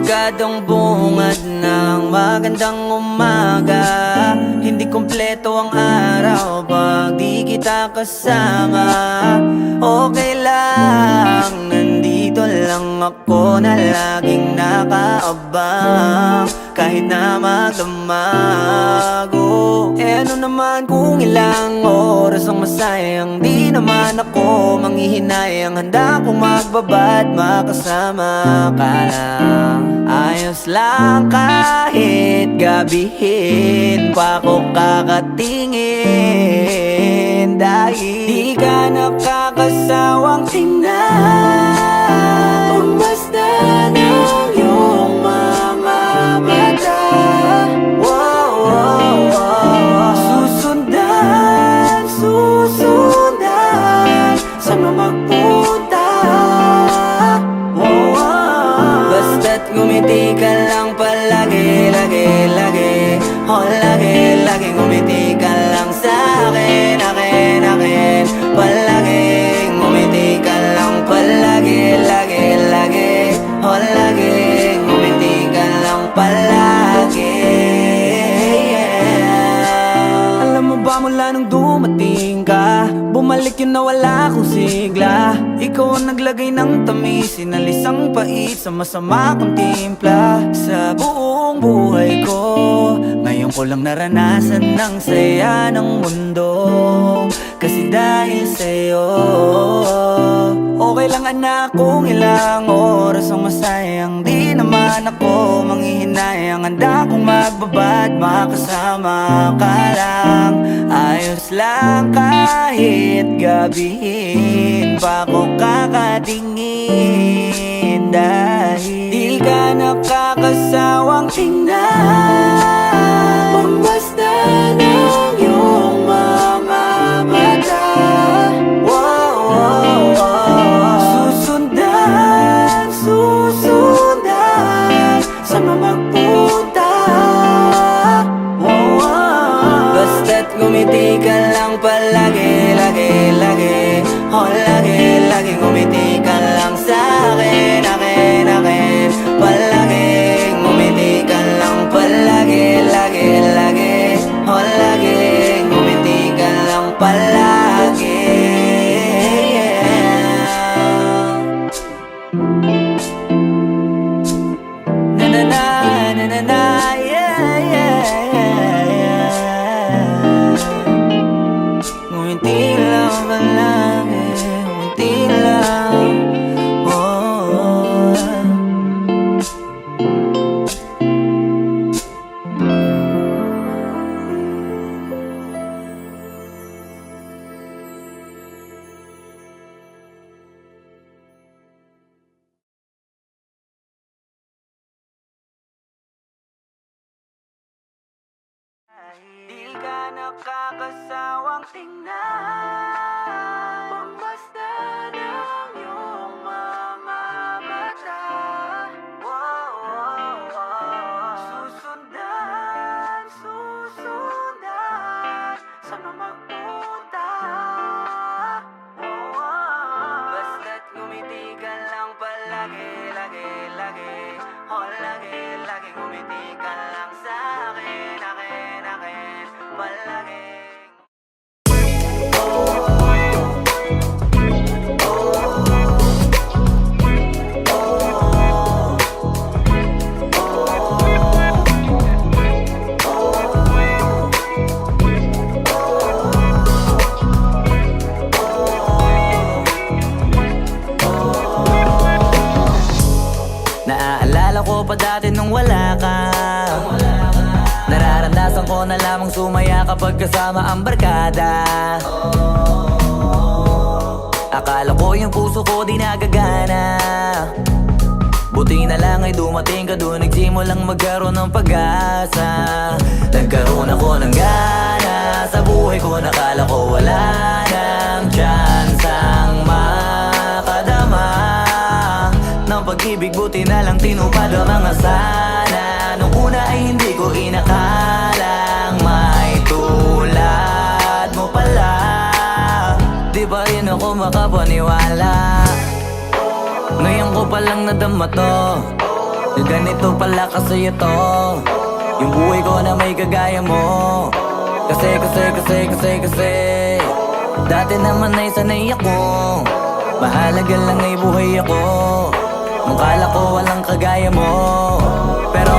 agad ang bungad ng magandang umaga. Hindi kumpleto ang araw pag di kita kasama. Okay lang, nandito lang ako na laging nakaabang kahit na magdamag. Ano naman kung ilang oras ang masayang, di naman ako manghihinayang. Handa kong magbabad, makasama ka lang. Ayos lang kahit gabihin pa ko kakatingin, dahil di ka nakakasawang tingnan. Basta ng iyong mga mata, susundan, susundan, saan mo magpunta? Basta't ngumiti ka lang palagi, lagi, lagi. Oh, lagi, lagi ngumiti ka lang sa'kin, akin, akin. Palagi, ngumiti ka lang palagi, lagi, lagi. Oh, lagi, ngumiti ka lang palagi. Alam mo ba mula nung dumating ka, bumalik yun na wala akong sigla. Ikaw ang naglagay ng tamis, sinalis ang pait sa masama kong timpla. Sa buong buhay ko, ngayon ko lang naranasan ng saya ng mundo, kasi dahil sa'yo. Okay lang anak kung ilang oras ang masayang, di naman ako manghihinayang. Handa kong magbabad, makasama ka lang. Ayos lang kahit gabihin pa ko kakatingin, dahil di ka nakakasawang tingnan. Basta ng iyong mga mata, susundan, susundan, saan mo magpunta? Basta't ngumiti ka lang palagi, lagi, lagi. Oh, lagi, lagi ngumiti ka lang sa'kin, akin, akin. Palagi, ngumiti ka lang palagi, lagi, lagi. Oh, lagi, ngumiti ka lang palagi. Na na na, na na na, yeah, yeah, yeah. Ngumiti lang palagi, ngumiti lang. Oh, di ka nakakasawang tingnan. Basta ng iyong mga mata, susundan, susundan, saan mo magpunta? Basta't ngumiti ka lang palagi, lagi, lagi. Oh, lagi, lagi ngumiti ka lang sa'kin, akin, akin. Palagi. Naaalala ko pa dati nung wala ka. Nararamdasan ko na lamang sumaya kapag kasama ang barkada. Akala ko yung puso ko di nagagana. Buti na lang ay dumating ka doon, nagsimulang magkaroon ng pag-asa. Nagkaroon ako ng gana sa buhay ko, nakala ko wala nang tsansang makadama ng pag-ibig. Buti na lang tinupad ang mga sana. Nung una ay hindi ko inakalang may tulad mo pala. Di pa rin ako makapaniwala, ngayon ko palang nadama to. Na ganito pala kasi ito yung buhay ko na may kagaya mo. Kasi dati naman ay sanay ako, mahalaga lang ay buhay ako. Nung kala ko walang kagaya mo, pero